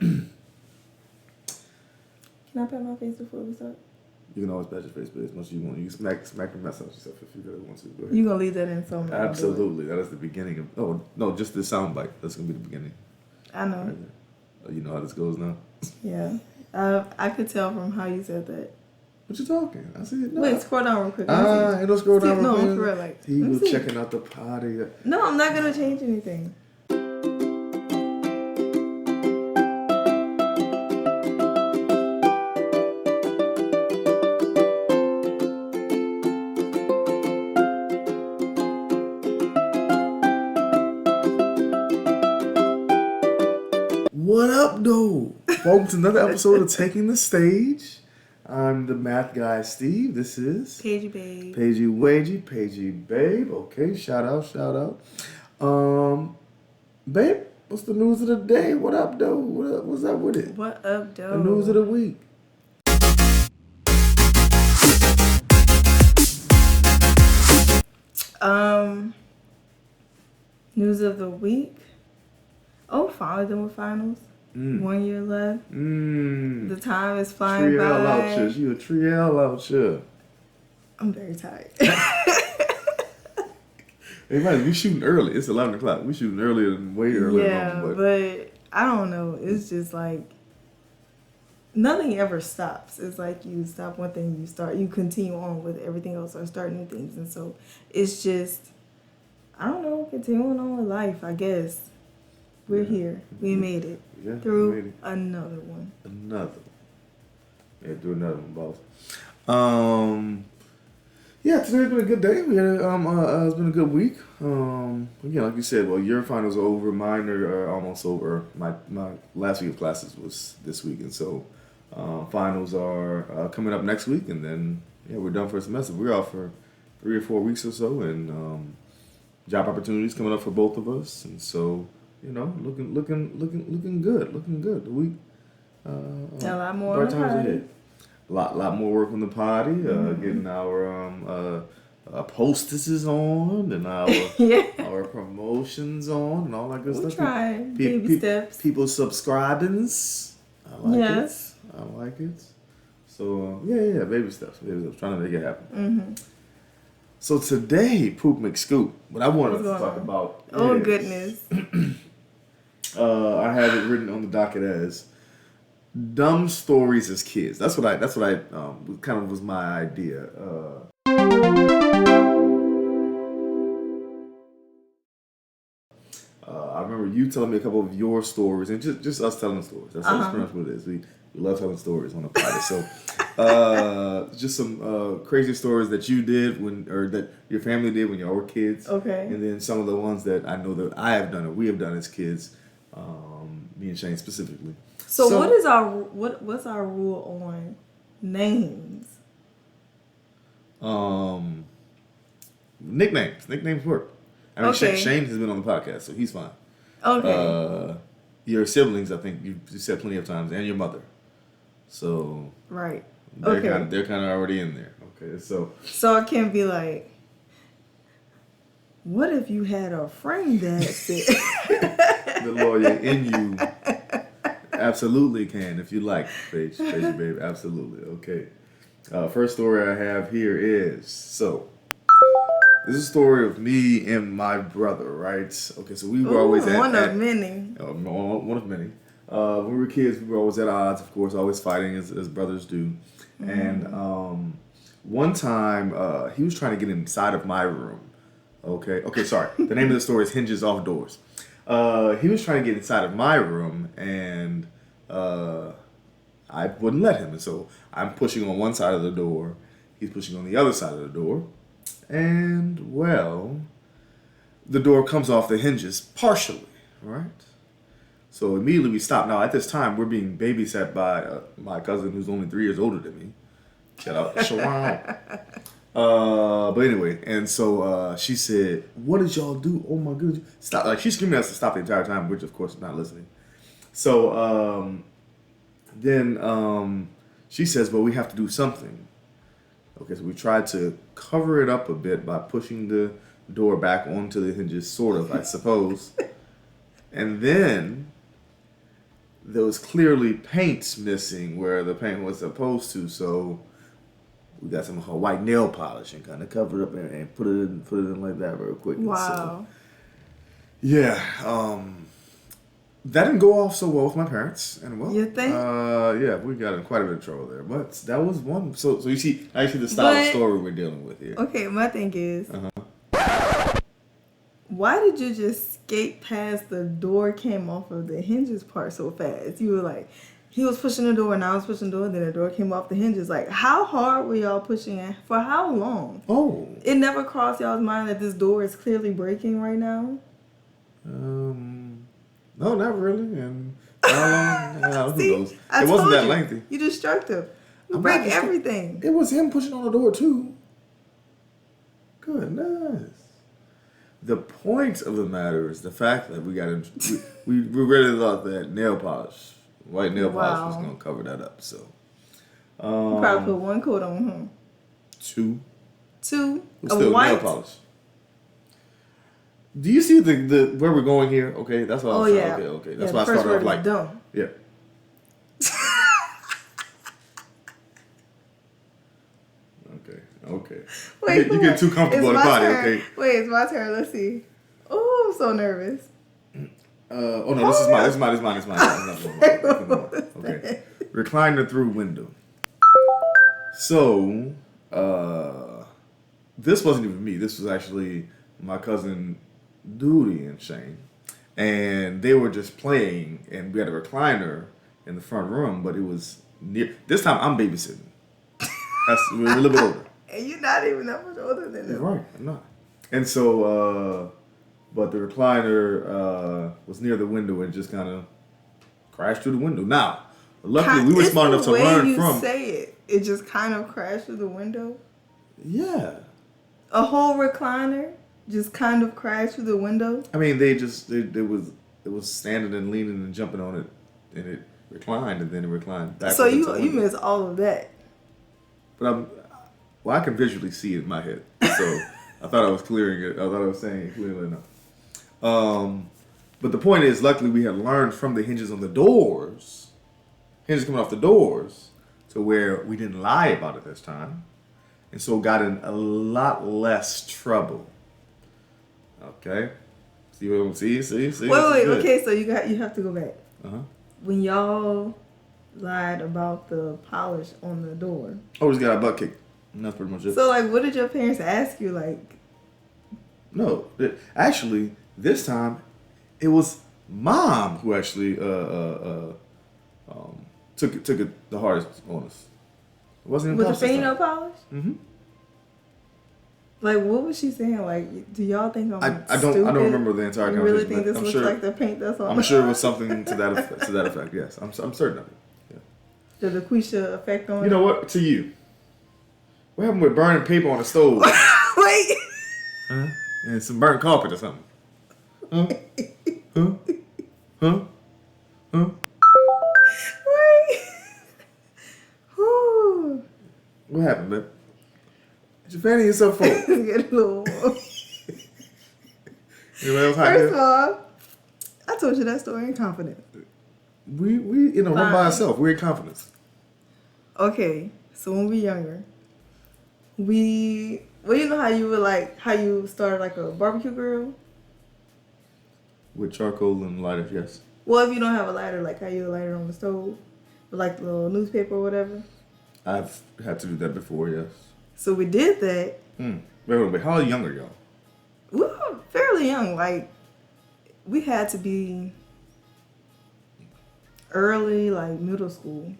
Can I pat my face before we start? You can always pat your face, but as much as you want. You can smack the mess out of yourself if you really want to. Go ahead. You gonna leave that in so much? Absolutely. That is the beginning of. Oh no, just the sound bite. That's gonna be the beginning. I know. Right there. You know how this goes now. Yeah. I could tell from how you said that. What you talking? I see it. No. Wait, scroll down real quick. Ain't no scroll down real quick. No, for real, like. He was checking out the potty. No, I'm not gonna change anything. What up, though? Welcome to another episode of Taking the Stage. I'm the math guy, Steve. This is Paigey babe. Paigey babe. Okay, shout out. Babe, what's the news of the day? What up, though? What's up with it? What up, though? The news of the week. News of the week. Oh, finally done with finals. 1 year left. The time is flying by. Triel out here. You a Triel out here. I'm very tired. Hey, man, we shooting early. It's 11 o'clock. We shooting way earlier. Yeah, but I don't know. It's just like nothing ever stops. It's like you stop one thing, you continue on with everything else or start new things. And so it's just, I don't know, continuing on with life, I guess. We're here. We made it. Yeah, through another one. Through another one, boss. Yeah, today's been a good day. We had it's been a good week. Again, like you said, well, your finals are over. Mine are almost over. My last week of classes was this week, and so finals are coming up next week, and then we're done for a semester. We're out for 3 or 4 weeks or so, and job opportunities coming up for both of us, and so. Looking good. The week. A lot more bright times ahead. A lot more work on the potty. Getting our postesses on and our promotions on and all that good stuff. Trying baby steps. People subscribing. I like it. So baby steps. Trying to make it happen. Mm-hmm. So today, Poop McScoop. What I wanted to talk about. Oh goodness. I have it written on the docket as dumb stories as kids. That's what I kind of was my idea. I remember you telling me a couple of your stories and just us telling stories. That's pretty much what it is. We love telling stories on the podcast. So just some crazy stories that you did or that your family did when y'all were kids. Okay. And then some of the ones that I know that I have done or we have done as kids. Me and Shane specifically. So what's our rule on names? Nicknames work. I mean, okay. Shane has been on the podcast, so he's fine. Okay. Your siblings, I think you said plenty of times, and your mother. So right. They're kind of already in there. Okay, so it can't be like, what if you had a friend that said the lawyer in you absolutely can if you like, Paige babe, absolutely. Okay. First story I have here is this is a story of me and my brother, right? Okay, so we were always one of many. One of many. When we were kids, we were always at odds, of course, always fighting as brothers do. Mm-hmm. And one time, he was trying to get inside of my room. Okay, sorry. The name of the story is Hinges Off Doors. He was trying to get inside of my room, and I wouldn't let him. And so I'm pushing on one side of the door. He's pushing on the other side of the door. And, well, the door comes off the hinges partially, right? So immediately we stop. Now, at this time, we're being babysat by my cousin who's only 3 years older than me. Shout out, Sharon. But anyway, and so she said, "What did y'all do? Oh my goodness, stop!" Like she's screaming at us to stop the entire time, which of course is not listening. So then she says, "Well, we have to do something." Okay, so we tried to cover it up a bit by pushing the door back onto the hinges, sort of, I suppose. And then there was clearly paint missing where the paint was supposed to. So we got some white nail polish and kind of covered it up and put it in like that real quick. Wow. So, yeah. That didn't go off so well with my parents, and well, you think? Yeah, we got in quite a bit of trouble there. But that was one. So you see, I see the style of story we're dealing with here. Okay, my thing is, why did you just skate past the door came off of the hinges part so fast? You were like, he was pushing the door and I was pushing the door, and then the door came off the hinges. Like, how hard were y'all pushing it? For how long? Oh. It never crossed y'all's mind that this door is clearly breaking right now? No, not really. And how long? See, Who knows? I It wasn't told that you, lengthy. You destructive. You I'm break not everything. It was him pushing on the door too. Goodness. The point of the matter is the fact that we really thought that white nail polish was gonna cover that up. So You probably put one coat on, huh? Two. A Still white. nail polish. Do you see the where we're going here? Okay, that's what I was trying. Okay. That's why I started off like dumb. Yeah. Okay. Wait, you get too comfortable in the body, okay? Wait, it's my turn. Let's see. Oh, I'm so nervous. Oh no, this is mine. Okay. Recliner through window. So, this wasn't even me. This was actually my cousin Duty and Shane. And they were just playing, and we had a recliner in the front room, but it was near. This time I'm babysitting. We're a little bit older. And you're not even that much older than them. Right, I'm not. And so, but the recliner was near the window and just kind of crashed through the window. Now, luckily, we were smart enough to learn from. You say it. It just kind of crashed through the window. Yeah. A whole recliner just kind of crashed through the window. I mean, it was standing and leaning and jumping on it, and it reclined, and then it reclined back. So you missed all of that. But I can visually see it in my head, so I thought I was clearing it. I thought I was saying it clearly enough. But the point is, luckily, we had learned from the hinges on the doors, hinges coming off the doors, to where we didn't lie about it this time, and so got in a lot less trouble. Okay, see. Wait. Okay, so you have to go back. When y'all lied about the polish on the door. Oh, we just got a butt kicked. And that's pretty much it. So, like, what did your parents ask you? Like, no, actually, this time it was Mom who actually took it the hardest on us. It wasn't with the fingernail polish. Mm-hmm. Like, what was she saying? Like, do y'all think I don't remember the entire conversation. You really think this looks like the paint that's on? I'm sure it was something to that effect. Yes, I'm certain of it. The LaQuisha effect on it? You know what? To you. What happened with burning paper on the stove? Wait. Huh? And some burnt carpet or something. Huh? Wait. Whew. What happened, man? What you fanning yourself for? Get a little warm. First of all, I told you that story in confidence. We run by ourselves. We're in confidence. Okay, so when we were younger, you know how you started like a barbecue grill? With charcoal and lighter, yes. Well, if you don't have a lighter, like how you light it on the stove, with like the little newspaper or whatever. I've had to do that before, yes. So we did that. Wait, how young are y'all? We were fairly young. Like, we had to be early, like middle school.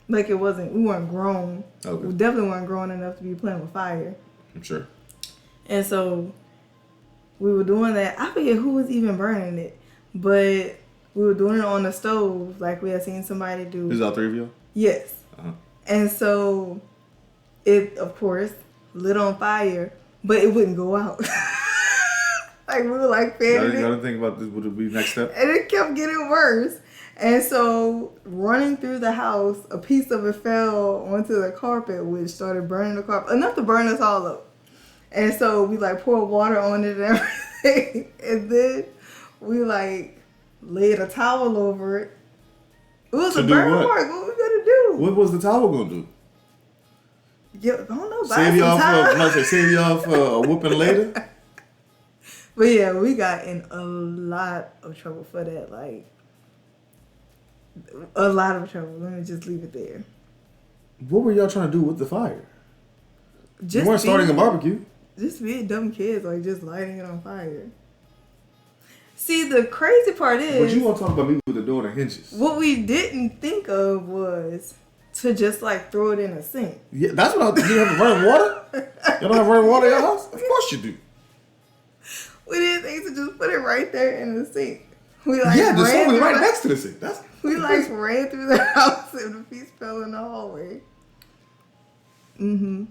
Like, we weren't grown. Okay. We definitely weren't grown enough to be playing with fire. I'm sure. And so we were doing that. I forget who was even burning it, but we were doing it on the stove. Like, we had seen somebody do. Is all three of you? Yes. And so it, of course, lit on fire, but it wouldn't go out. Like, we were like fanning it. You gotta think about this. Would it be next step? And it kept getting worse. And so, running through the house, a piece of it fell onto the carpet, which started burning the carpet, enough to burn us all up. And so, we like poured water on it and everything. And then we like laid a towel over it It was To a do burn what? mark. What we gonna do? What was the towel gonna do? Yeah, I don't know. Buy Save some y'all time. for save y'all for a whooping later. But yeah, we got in a lot of trouble for that. Like, a lot of trouble. Let me just leave it there. What were y'all trying to do with the fire? Just You weren't starting a barbecue. Just being dumb kids, like just lighting it on fire. See, the crazy part is, But you want to talk about me with the door and the hinges? what we didn't think of was to just like throw it in a sink. Yeah, that's what you have running water. You don't have running water in your house? Of course you do. We didn't think to just put it right there in the sink. We like Yeah, the ran stove is through right the- next to the sink. We like ran through the house and the piece fell in the hallway. Mm-hmm.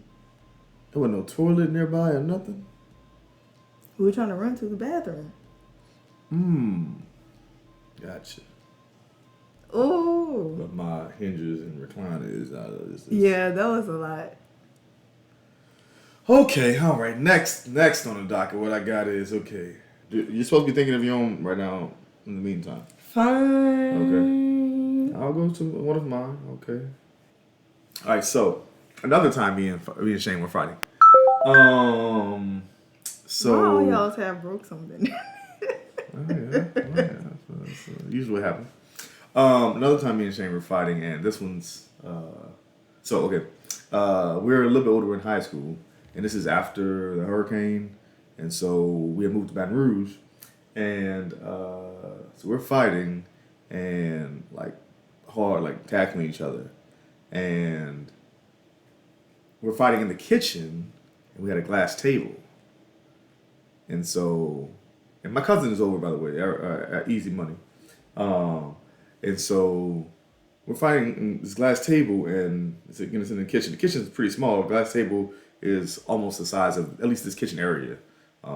There was no toilet nearby or nothing. We were trying to run to the bathroom. Gotcha. Oh. But my hinges and recliner is out of this. Yeah, that was a lot. Okay, all right. Next on the docket, what I got is okay. You're supposed to be thinking of your own right now. In the meantime, Fine. okay. I'll go to one of mine. Okay. All right. So another time being ashamed with Friday. So. Why all y'all have broke something? That's usually what happens. Another time me and Shane were fighting, and this one's we were a little bit older, we're in high school, and this is after the hurricane, and so we had moved to Baton Rouge, and so we're fighting and like hard, like tackling each other, and we're fighting in the kitchen, and we had a glass table, and so. And my cousin is over, by the way, at Easy Money. And so we're fighting in this glass table, and it's in the kitchen. The kitchen is pretty small. The glass table is almost the size of at least this kitchen area,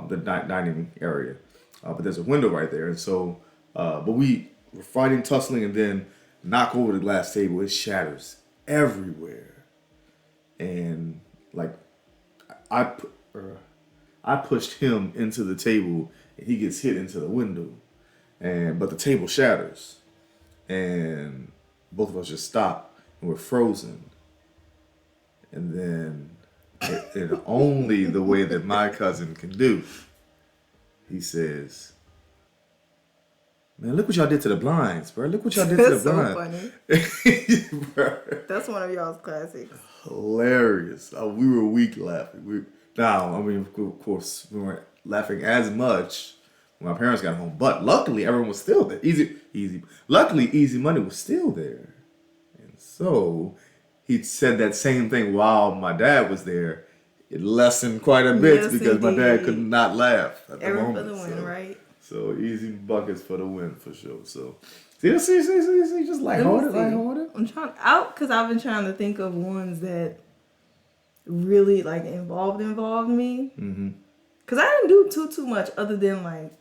the dining area. But there's a window right there. And so, but we were fighting, tussling, and then knock over the glass table. It shatters everywhere. And like, I pushed him into the table, and he gets hit into the window, but the table shatters, and both of us just stop, and we're frozen. And then, in only the way that my cousin can do, he says, "Man, look what y'all did to the blinds, bro. Look what y'all did to the blinds." So funny. Bro. That's one of y'all's classics. Hilarious. We were weak laughing. Of course, we weren't laughing as much when my parents got home. But luckily, everyone was still there. Luckily, Easy Money was still there. And so, he said that same thing while my dad was there. It lessened quite a bit Yes, because my dad indeed. could not laugh at the Every for moment. the win, right? So, easy buckets for the win, for sure. So, see, just lighthearted. I'm trying out because I've been trying to think of ones that really like involved me. Mm-hmm. Cause I didn't do too much other than like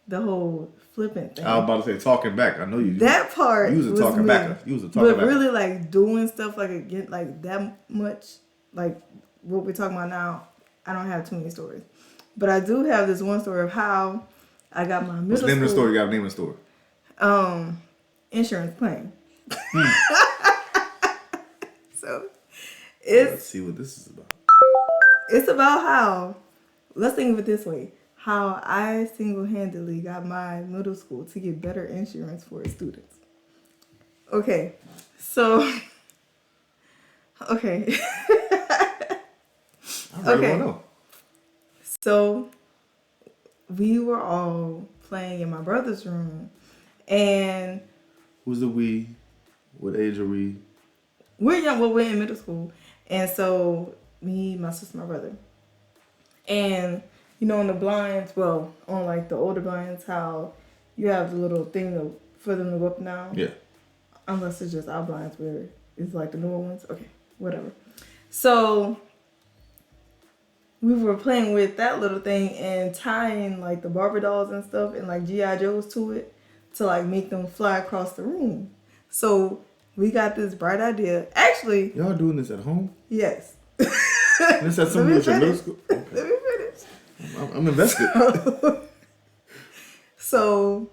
the whole flipping thing. I was about to say talking back. I know you. That part You was a talking me. backer. You was a talking But backer. really like doing stuff like again like that much like what we're talking about now, I don't have too many stories. But I do have this one story of how I got my middle What's the name of the school, story? You got to name the story. insurance claim. So it's Let's see what this is about. It's about how, let's think of it this way, how I single-handedly got my middle school to get better insurance for its students. Okay, so, okay. I really want to know. So, we were all playing in my brother's room, and Who's the we? What age are we? we're young, well, we're in middle school, and so me, my sister, my brother. And, you know, on the blinds, well, on like the older blinds, how you have the little thing for them to go up and down. Yeah. Unless it's just our blinds where it's like the newer ones. Okay, whatever. So we were playing with that little thing and tying like the Barbie dolls and stuff and like G.I. Joes to it to like make them fly across the room. So we got this bright idea. Actually, Y'all doing this at home? yes. This at some of your middle school? Okay. Let me finish. I'm invested. So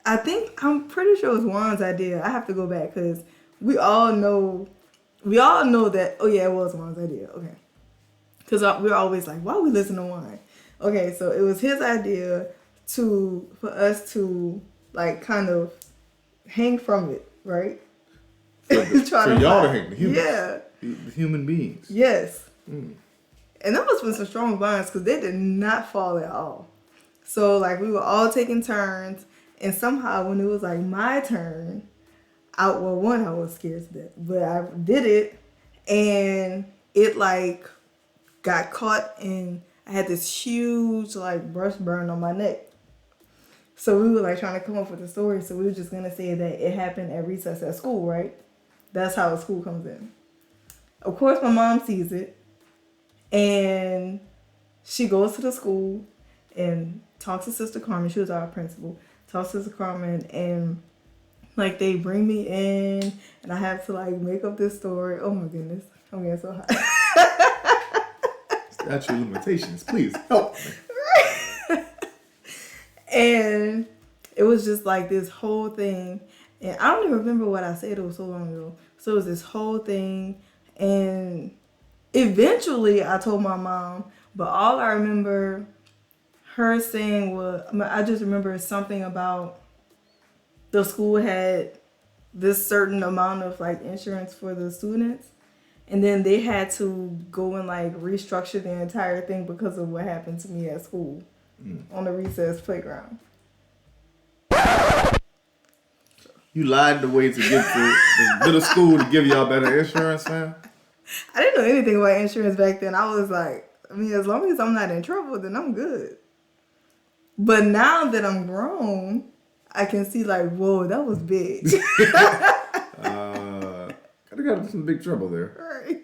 I'm pretty sure it was Juan's idea. I have to go back because we all know that. Oh yeah, it was Juan's idea. Okay, because we're always like, why we listen to Juan? Okay, so it was his idea for us to like kind of hang from it, right? For y'all to hang, the humans, yeah, the human beings. Yes. And that must have been some strong bonds because they did not fall at all. So like we were all taking turns, and somehow when it was like my turn, I was scared to death, but I did it, and it like got caught, and I had this huge like brush burn on my neck. So we were like trying to come up with a story. So we were just gonna say that it happened at recess at school, right? That's how school comes in. Of course, my mom sees it, and she goes to the school and talks to Sister Carmen. She was our principal. Talks to Sister Carmen, and like they bring me in, and I have to like make up this story. Oh my goodness, I'm getting so hot. Statute of limitations, please help me. And it was just like this whole thing, and I don't even remember what I said. It was so long ago. So it was this whole thing, and eventually I told my mom, but all I remember her saying was, I just remember something about the school had this certain amount of like insurance for the students, and then they had to go and like restructure the entire thing because of what happened to me at school on the recess playground. You lied the way to get to the middle school to give y'all better insurance, man. I didn't know anything about insurance back then. I was like, I mean, as long as I'm not in trouble, then I'm good. But now that I'm grown, I can see like, whoa, that was big. I got in some big trouble there. Right.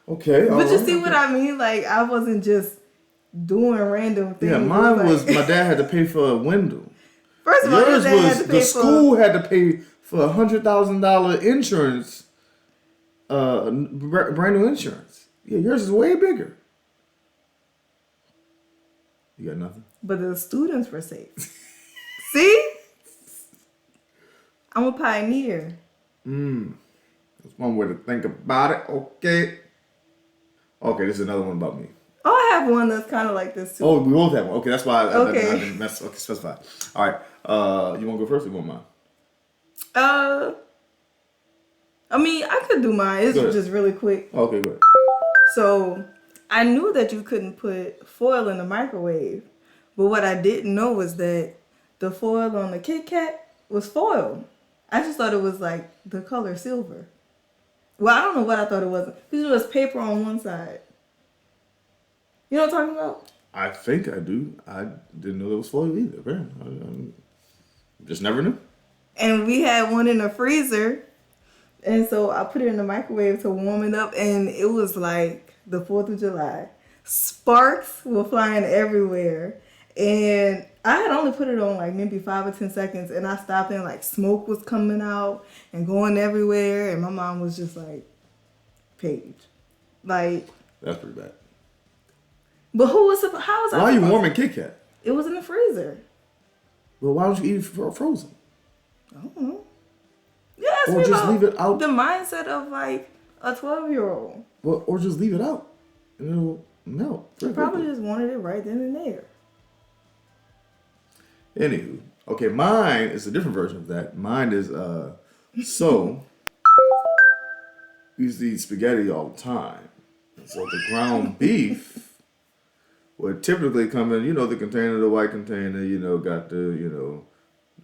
Okay. But you see what I mean? Like, I wasn't just doing random things. Yeah, mine was my dad had to pay for a window. First of all, yours dad was had to pay the school had to pay for $100,000 insurance, brand new insurance. Yeah, yours is way bigger. You got nothing. But the students were safe. See, I'm a pioneer. That's one way to think about it. Okay. Okay, this is another one about me. Oh, I have one that's kind of like this too. Oh, we both have one. Okay, that's why I didn't mess. Okay, specify. All right. You want to go first or you want mine? I mean, I could do mine. It's just really quick. Okay, good. So, I knew that you couldn't put foil in the microwave, but what I didn't know was that the foil on the Kit Kat was foil. I just thought it was like the color silver. Well, I don't know what I thought it was. Because it was paper on one side. You know what I'm talking about? I think I do. I didn't know there was foil either. Apparently. I just never knew. And we had one in the freezer. And so I put it in the microwave to warm it up. And it was like the 4th of July. Sparks were flying everywhere. And I had only put it on like maybe 5 or 10 seconds. And I stopped and like smoke was coming out and going everywhere. And my mom was just like, Paige. Like. That's pretty bad. But how was I? Why are you warming Kit Kat? It was in the freezer. Well, why don't you eat it frozen? I don't know. Yeah, or just leave it out. The mindset of like a 12-year-old. Well, or just leave it out. And it'll melt. She probably just wanted it right then and there. Anywho, okay, mine is a different version of that. Mine is so we used to eat spaghetti all the time. So the ground beef would typically come in, the container, the white container, got the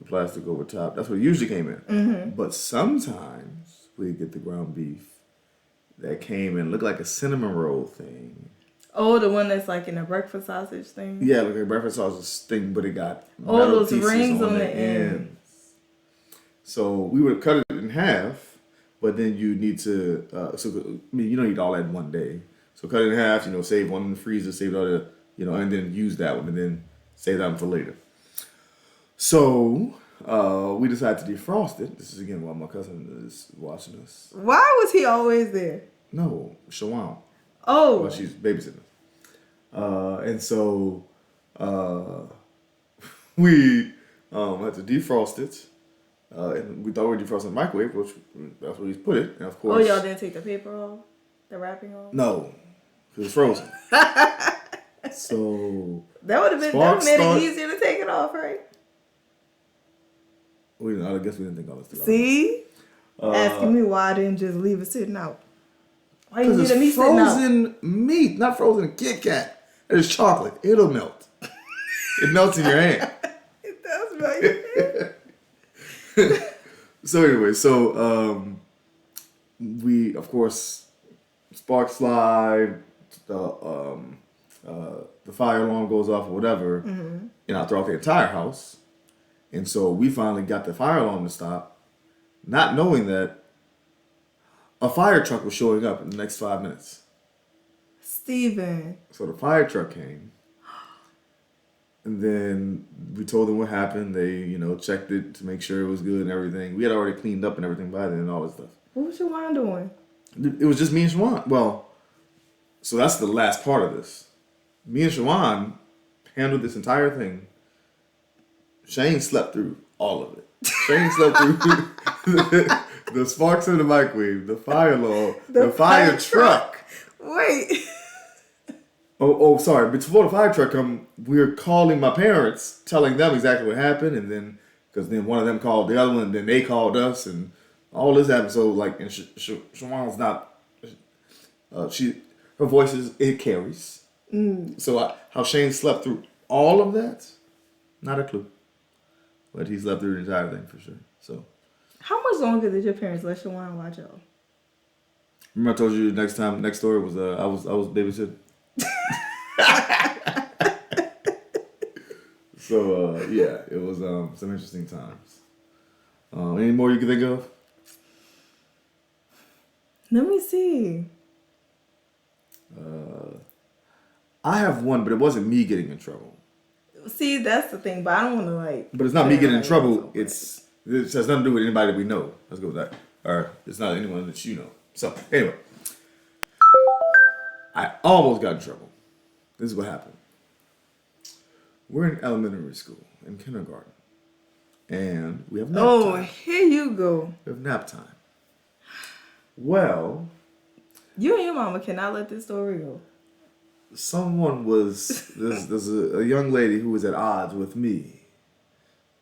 plastic over top. That's what it usually came in. Mm-hmm. But sometimes we get the ground beef that came in, looked like a cinnamon roll thing. Oh, the one that's like in a breakfast sausage thing? Yeah, like a breakfast sausage thing, but it got those rings on the ends. So we would cut it in half, but then you need to, you don't eat all that in one day. So cut it in half, save one in the freezer, save the other, and then use that one, and then save that one for later. So we decided to defrost it. This is again while my cousin is watching us. Why was he always there? No, Shawan. Oh. Well, she's babysitting. And so we Had to defrost it. And we thought we were defrosting the microwave, which that's where we put it. And of Oh, course, y'all didn't take the paper off? The wrapping off? no, because it's frozen. So That would have made it easier to take it off, right? I guess we didn't think all this through. See? Asking me why I didn't just leave it sitting out. Why you Because leave the meat it's sitting out? frozen meat, not frozen Kit Kat. It is chocolate. It'll melt. It melts in your hand. It does melt your hand. So anyway, we of course sparks fly, the fire alarm goes off or whatever, and throughout the entire house. And so we finally got the fire alarm to stop, not knowing that a fire truck was showing up in the next 5 minutes. Steven. So the fire truck came, and then we told them what happened. They, checked it to make sure it was good and everything. We had already cleaned up and everything by then and all that stuff. What was Shawan doing? It was just me and Shawan. Well, so that's the last part of this. Me and Shawan handled this entire thing. Shane slept through all of it. Shane slept through the sparks in the microwave, the fire alarm, the fire truck. Wait. Oh, sorry. Before the fire truck come, we were calling my parents, telling them exactly what happened, and then because then one of them called the other one, and then they called us, and all this happened. So and Shawan's not. Her voice it carries. So how Shane slept through all of that, not a clue. But he slept through the entire thing for sure. So. How much longer did your parents let Shawan watch y'all? Remember I told you next story was I was babysitting. So yeah, it was some interesting times. Any more you can think of? Let me see. I have one, but it wasn't me getting in trouble. See, that's the thing, but I don't want to like. But it's not me getting in trouble. It has nothing to do with anybody that we know. Let's go with that. Or it's not anyone that you know. So anyway, I almost got in trouble. This is what happened. We're in elementary school, in kindergarten, and we have nap time. Oh, here you go. We have nap time. Well, you and your mama cannot let this story go. Someone was there's a young lady who was at odds with me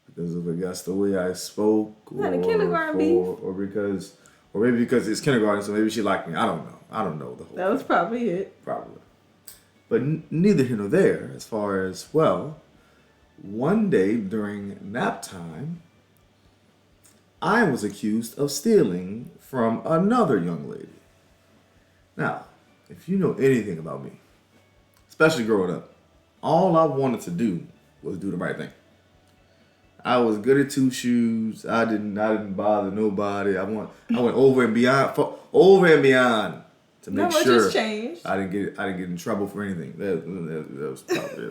because of, I guess, the way I spoke, or maybe because it's kindergarten, so maybe she liked me. I don't know the whole. That was probably it. Probably, but neither here nor there. As far as one day during nap time, I was accused of stealing from another young lady. Now, if you know anything about me, especially growing up, all I wanted to do was do the right thing. I was good at two shoes. I didn't bother nobody. I went over and beyond to make sure I didn't get in trouble for anything. That was probably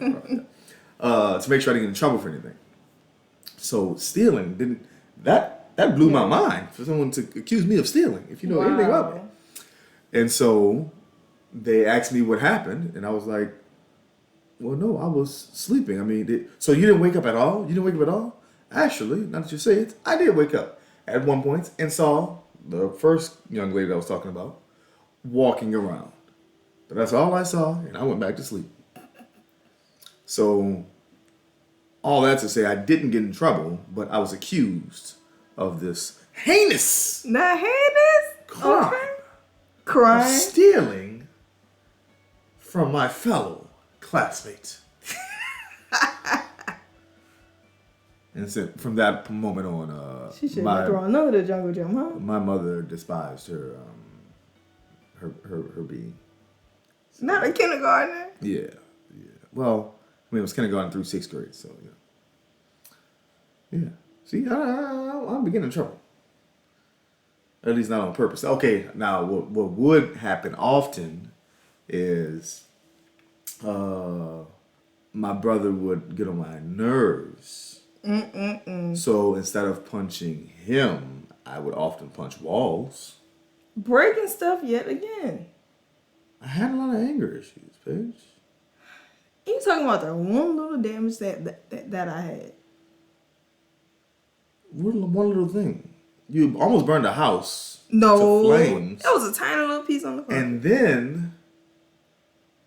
to make sure I didn't get in trouble for anything. So stealing that blew my mind for someone to accuse me of stealing. If you know anything about me, and so they asked me what happened, and I was like, well, no, I was sleeping. I mean, so you didn't wake up at all? You didn't wake up at all? Actually, now that you say it, I did wake up at one point and saw the first young lady that I was talking about walking around. But that's all I saw, and I went back to sleep. So, all that to say, I didn't get in trouble, but I was accused of this heinous crime. Okay. Crime? Of stealing from my fellow classmate. And so from that moment on, she should have thrown over the jungle gym, huh? My mother despised her being. Not a kindergartner. Yeah. Well, it was kindergarten through 6th grade, so yeah. See, I'm getting in trouble. At least not on purpose. Okay, now what would happen often is my brother would get on my nerves. So instead of punching him, I would often punch walls. Breaking stuff yet again. I had a lot of anger issues, Paige. You talking about the one little damage that I had? one little thing. You almost burned a house No, to flames. it was a tiny little piece on the front. And then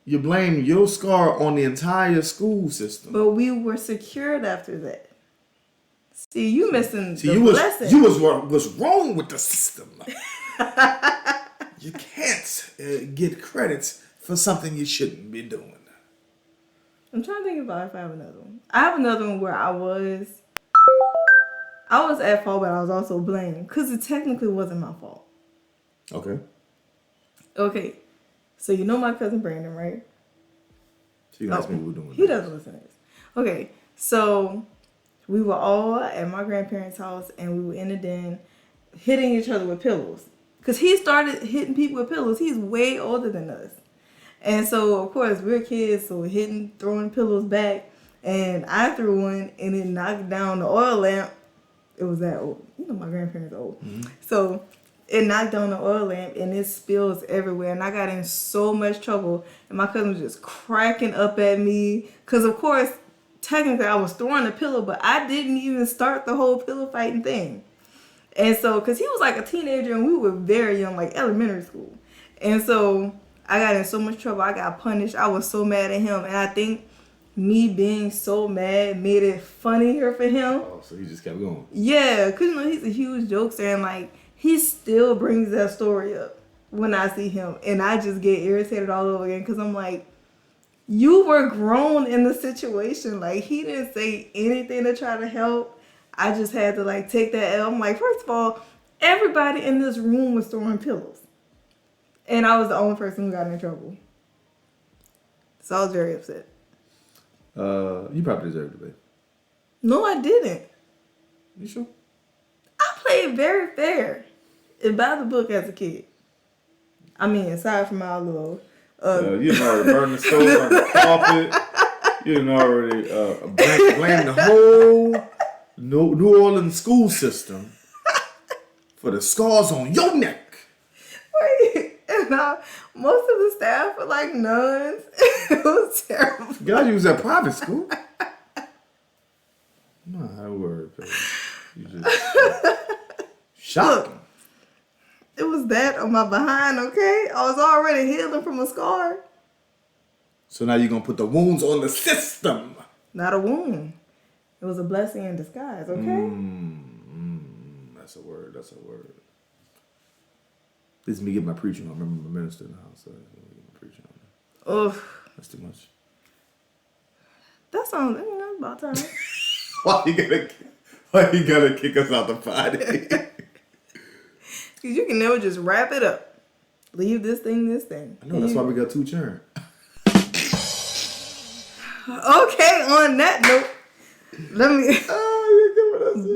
you blame your scar on the entire school system. But we were secured after that. See, you missing the blessing. You was wrong with the system. You can't get credits for something you shouldn't be doing. I'm trying to think about if I have another one. I have another one where I was at fault, but I was also blamed because it technically wasn't my fault. Okay. So you know my cousin Brandon, right? So you can ask me what we're doing. He doesn't listen to this. Okay, so we were all at my grandparents' house and we were in the den hitting each other with pillows. Because he started hitting people with pillows. He's way older than us. And so, of course, we're kids, so we're throwing pillows back. And I threw one and it knocked down the oil lamp. It was that old. You know, my grandparents are old. Mm-hmm. So it knocked down the oil lamp and it spills everywhere. And I got in so much trouble. And my cousin was just cracking up at me. Because, of course, technically I was throwing the pillow, but I didn't even start the whole pillow fighting thing. And so, because he was like a teenager and we were very young, like elementary school. And so I got in so much trouble. I got punished. I was so mad at him. And I think me being so mad made it funnier for him. Oh, so he just kept going. Yeah, because, you know, he's a huge jokester. And, like, he still brings that story up when I see him. And I just get irritated all over again because I'm like, you were grown in the situation. Like, he didn't say anything to try to help. I just had to, like, take that L. I'm like, first of all, everybody in this room was throwing pillows. And I was the only person who got in trouble. So I was very upset. You probably deserved it, babe. No, I didn't. You sure? I played very fair and by the book as a kid. I mean, aside from our little... you done already burned the stove, burned the carpet. You done already blamed the whole New Orleans school system for the scars on your neck. Wait, and most of the staff were like nuns. It was terrible. God, you was at private school. My word, baby. You just shocking. Look, it was that on my behind, okay? I was already healing from a scar. So now you're going to put the wounds on the system. Not a wound. It was a blessing in disguise, okay? That's a word. That's a word. This is me getting my preaching on. Remember my minister in the house. So I'm getting my preaching on. Ugh. That's too much. That sounds, about time. Why you gotta kick us out the party? Because you can never just wrap it up. Leave this thing. I know, that's why we got two churn. Okay, on that note, let me...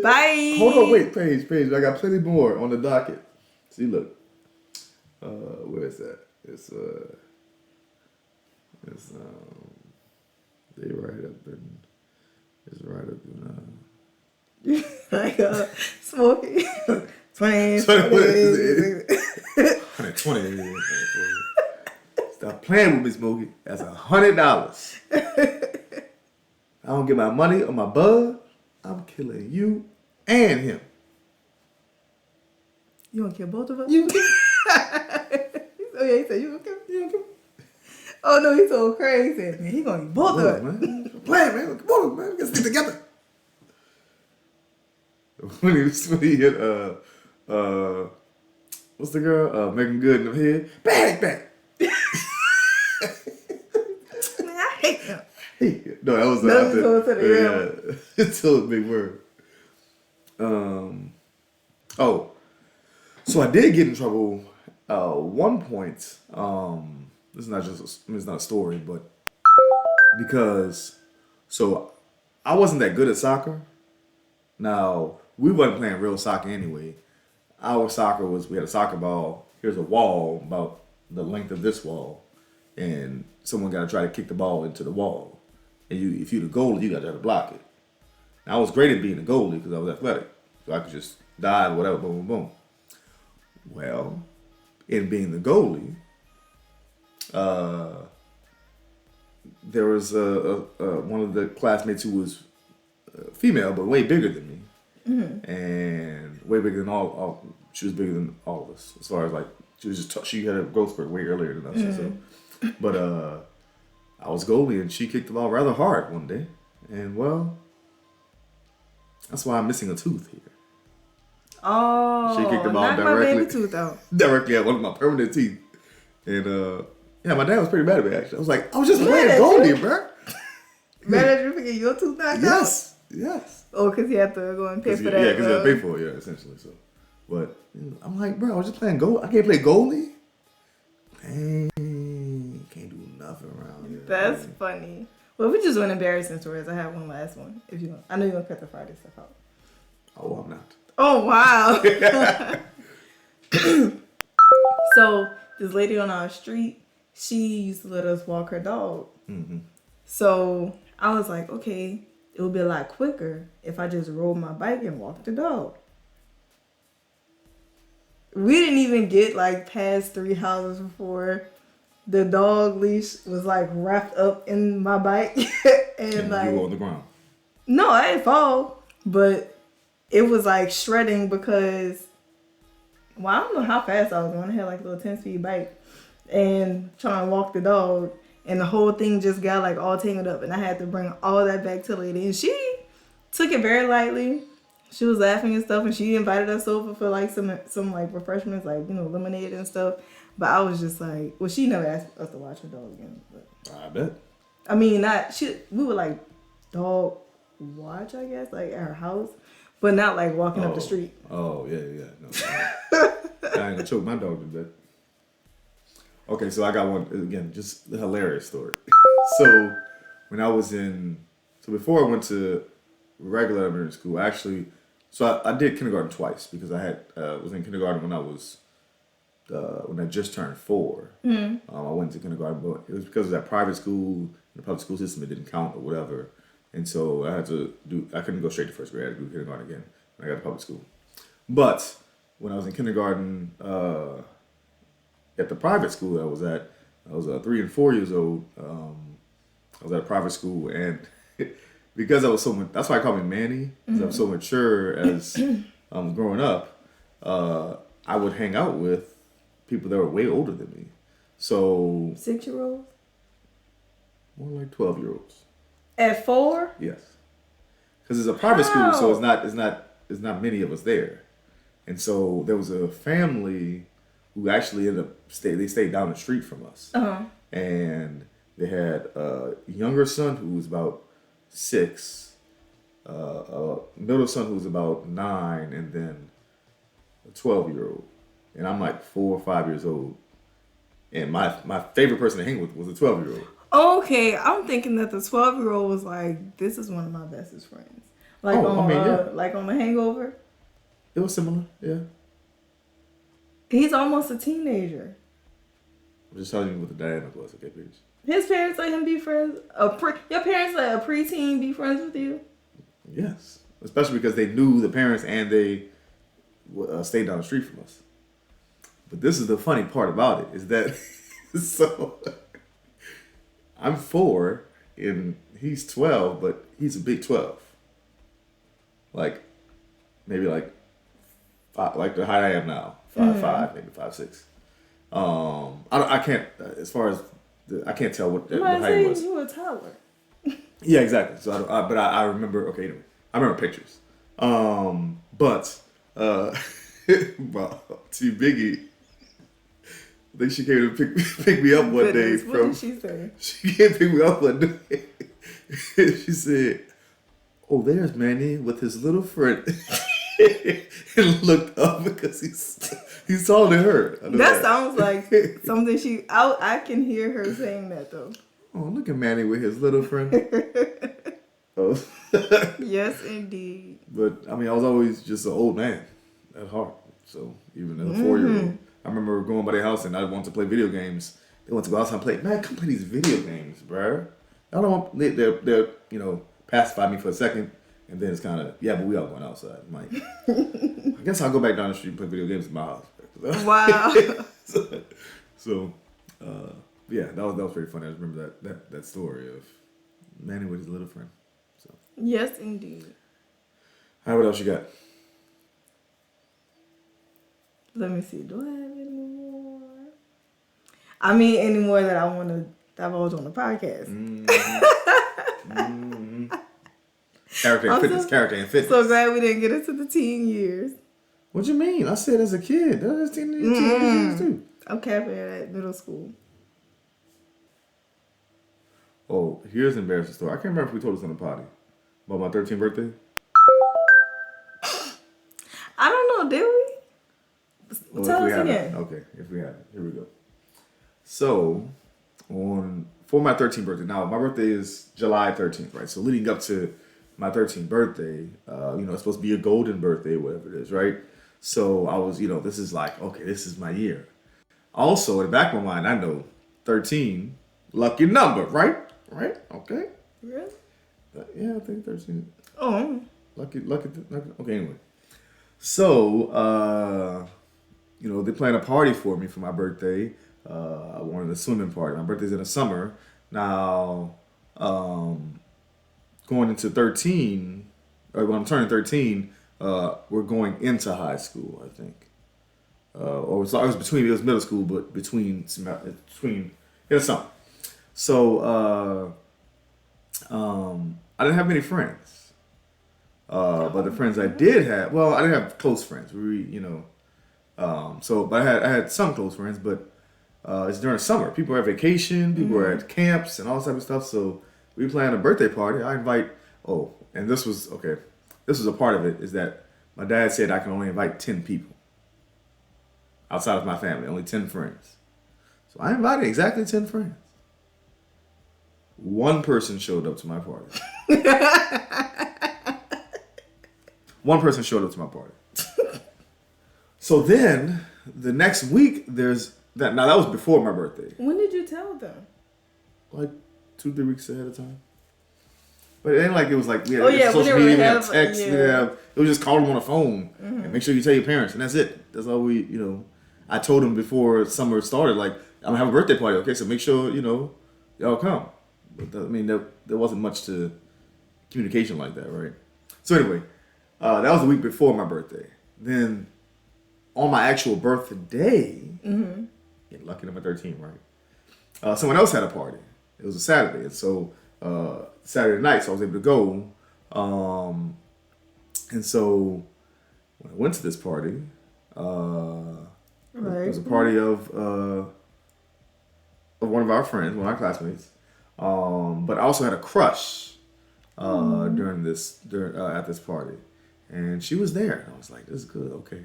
Bye. Hold on, wait, Paige. I got plenty more on the docket. See, look. Where is that? It's they right up in... It's right up in... Like Smokey. 20. Stop playing with me, Smokey. That's $100. I don't get my money or my bud. I'm killing you and him. You gonna kill both of us? You. Oh yeah, he said you gonna kill me. Oh no, he's so crazy. He said, man, he gonna eat both of us. Man. Play, man. Come on, man. Let's stick together. When he hit what's the girl? Megan Good in the head. Bang. Man, I hate him. No, that was it's still a big word. So I did get in trouble one point. This is not a story, but because I wasn't that good at soccer. Now, we wasn't playing real soccer anyway. Our soccer was, we had a soccer ball. Here's a wall about the length of this wall, and someone got to try to kick the ball into the wall. And if you're the goalie, you got to try to block it. Now, I was great at being a goalie because I was athletic. So I could just dive, whatever, boom, boom, boom. Well, in being the goalie, there was one of the classmates who was female, but way bigger than me. and way bigger than all. She was bigger than all of us as far as like she had a growth spurt way earlier than us. So, but I was goalie and she kicked the ball rather hard one day, and well, that's why I'm missing a tooth here. Oh, She kicked the ball knock my baby tooth out. directly at one of my permanent teeth, and yeah, my dad was pretty mad at me actually. I was like, I was just playing goalie, bro. Mad at you for getting your tooth knocked out? Yes. Oh, because you have to go and pay for that. Yeah, because you have to pay for it, yeah, essentially. So, but I'm like, bro, I was just playing goalie. I can't play goalie. Dang, can't do nothing around here. That's funny. Well, if we just doing embarrassing stories, I have one last one. If you, I know you're gonna cut the Friday stuff out. Oh, I'm not. Oh wow. So this lady on our street, she used to let us walk her dog. Mm-hmm. So I was like, okay, it would be a lot quicker if I just rode my bike and walked the dog. We didn't even get like past 3 houses before the dog leash was like wrapped up in my bike. and like, you were on the ground. No, I didn't fall, but it was like shredding because, well, I don't know how fast I was going. I had like a little 10-speed bike and trying to walk the dog, and the whole thing just got like all tangled up, and I had to bring all that back to the lady, and she took it very lightly. She was laughing and stuff, and she invited us over for like some like refreshments, like, you know, lemonade and stuff. But I was just like, well, she never asked us to watch her dog again. But I bet. I mean, we were like dog watch, I guess, like at her house, but not like walking up the street. Oh yeah. No, I ain't gonna choke my dog to death. Okay, so I got one again, just a hilarious story. So when I was before I went to regular elementary school, actually, so I did kindergarten twice because I had was in kindergarten when I just turned 4. I went to kindergarten, but it was because of that private school, in the public school system, it didn't count or whatever. And so I couldn't go straight to first grade. I had to do kindergarten again when I got to public school. But when I was in kindergarten, at the private school I was at, I was 3 and 4 years old. I was at a private school, and because I was so much, that's why I call me Manny, because I was so mature as growing up, I would hang out with people that were way older than me. So 6-year-olds? More like 12-year-olds. At 4? Yes. Because it's a private school, so it's not many of us there. And so there was a family who actually ended up they stayed down the street from us. And they had a younger son who was about 6, a middle son who was about 9, and then a 12-year-old. And I'm like 4 or 5 years old. And my favorite person to hang with was a 12-year-old. Okay, I'm thinking that the 12-year-old was like, this is one of my bestest friends. Like like on The Hangover. It was similar, yeah. He's almost a teenager. I'm just telling you what the dynamic was, okay, please. His parents let him be friends. Your parents let a preteen be friends with you? Yes, especially because they knew the parents and they stayed down the street from us. But this is the funny part about it, is that so I'm 4 and he's 12, but he's a big 12. Like maybe like 5, like the height I am now, 5'5", maybe 5'6". I can't as far as I can't tell what the height was. You were a toddler. Yeah, exactly. So but I remember. Okay, anyway, I remember pictures. But well, to Biggie, I think she came to pick me up one day. What did she say? She came to pick me up one day. She said, "Oh, there's Manny with his little friend." And looked up because he's taller than her. That sounds like something I can hear her saying that though. Oh, look at Manny with his little friend. Oh. Yes, indeed. But I mean, I was always just an old man at heart. So even as a 4-year-old, I remember going by their house and I wanted to play video games. They want to go outside and play. Man, come play these video games, bro. I don't want they'll pacify me for a second. And then it's kind of, yeah, but we all going outside. I'm like, I guess I'll go back down the street and play video games in my house. Wow. Yeah, that was pretty funny. I just remember that story of Manny with his little friend. So Yes, indeed. all right, what else you got? Let me see. Do I have any more? I mean, any more that I want to divulge on the podcast. Character and fitness. Character and fitness. So glad we didn't get into the teen years. What you mean? I said as a kid. That was teen years too. I'm capping at middle school. Oh, here's an embarrassing story. I can't remember if we told this on the potty about my 13th birthday. I don't know, did we? Well, Tell if we us haven't, again. okay, if we haven't, here we go. So, for my 13th birthday, now my birthday is July 13th, right? So leading up to my 13th birthday, it's supposed to be a golden birthday, whatever it is, right? So I was, this is like, okay, this is my year. Also, in the back of my mind, I know 13, lucky number, right? Right? Okay. Really? Yeah, I think 13. Oh. Lucky. Okay, anyway. So, they planned a party for me for my birthday. I wanted a swimming party. My birthday's in the summer. Now, going into 13, or when I'm turning 13, we're going into high school, I think. It was middle school, but between in the summer. So, I didn't have many friends. But the friends I did have, well, I didn't have close friends. But I had some close friends, but it's during the summer. People are at vacation, people are at camps and all that type of stuff. So we planned a birthday party. I invite, and this was a part of it, is that my dad said I can only invite 10 people outside of my family, only 10 friends. So I invited exactly 10 friends. One person showed up to my party. One person showed up to my party. So then, the next week, there's that. Now, that was before my birthday. When did you tell them? Like 2-3 weeks ahead of time. But it ain't like it was like, we had we social didn't media, really we had have, text, yeah. it was just call them on the phone and make sure you tell your parents, and that's it. That's all we, I told them before summer started, like, I'm gonna have a birthday party, okay? So make sure, y'all come. But there wasn't much to communication like that, right? So anyway, that was the week before my birthday. Then on my actual birthday, get lucky number 13, right? Someone else had a party. It was a Saturday, and so Saturday night, so I was able to go. And so when I went to this party, it was a party of one of our friends, one of our classmates. But I also had a crush at this party, and she was there. And I was like, "This is good, okay."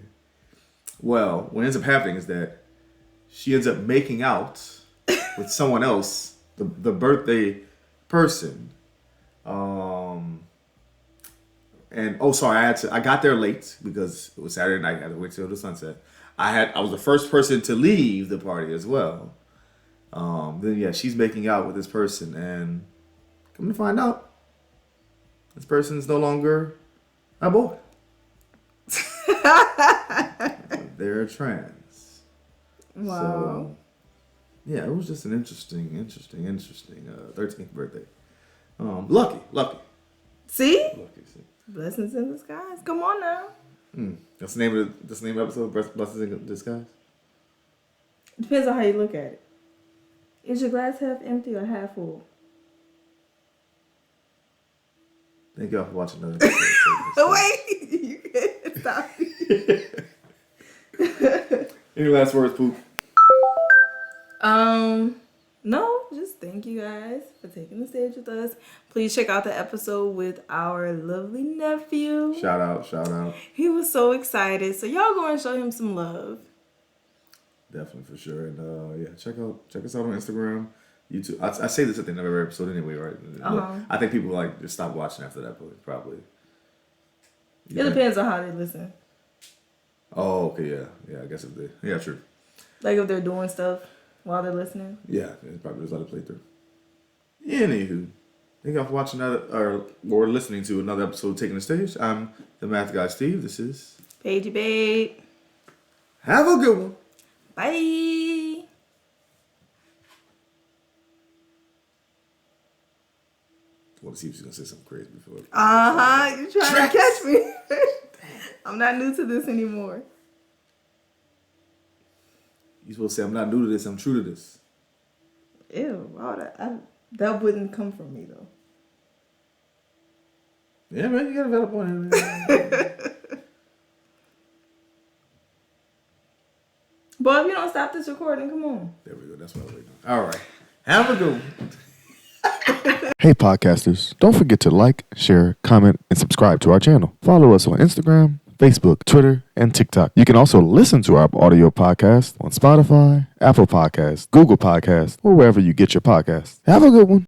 Well, what ends up happening is that she ends up making out with someone else, the birthday person. I got there late because it was Saturday night. I had to wait till the sunset. I was the first person to leave the party as well. She's making out with this person, and come to find out, this person is no longer a boy. They're trans. Wow. So, yeah, it was just an interesting 13th birthday. Lucky. See? Lucky. Blessings in disguise. Come on now. That's the name of the episode. Blessings in disguise. Depends on how you look at it. Is your glass half empty or half full? Thank y'all for watching another episode. Wait, you can't stop. Any last words, Poop? No, just thank you guys for taking the stage with us. Please check out the episode with our lovely nephew. Shout out. He was so excited. So y'all go and show him some love. Definitely, for sure. And check us out on Instagram, YouTube. I say this at the end of every episode anyway, right? I think people just stop watching after that, but probably. It depends on how they listen. Oh, okay, yeah. I guess if true. Like if they're doing stuff while they're listening. Yeah, it's probably just let it play through. Anywho, thank y'all for watching or listening to another episode of Taking the Stage. I'm the math guy, Steve. This is Paigey Babe. Have a good one. Bye. I want to see if she's gonna say something crazy before. You trying to catch me? I'm not new to this anymore. You supposed to say, I'm not new to this, I'm true to this. Ew, wow, that wouldn't come from me though. Yeah, man, you got a valid point. But if you don't stop this recording, come on. There we go. That's what I'm waiting on. All right. Have a good one. Hey, podcasters. Don't forget to like, share, comment, and subscribe to our channel. Follow us on Instagram, Facebook, Twitter, and TikTok. You can also listen to our audio podcast on Spotify, Apple Podcasts, Google Podcasts, or wherever you get your podcasts. Have a good one.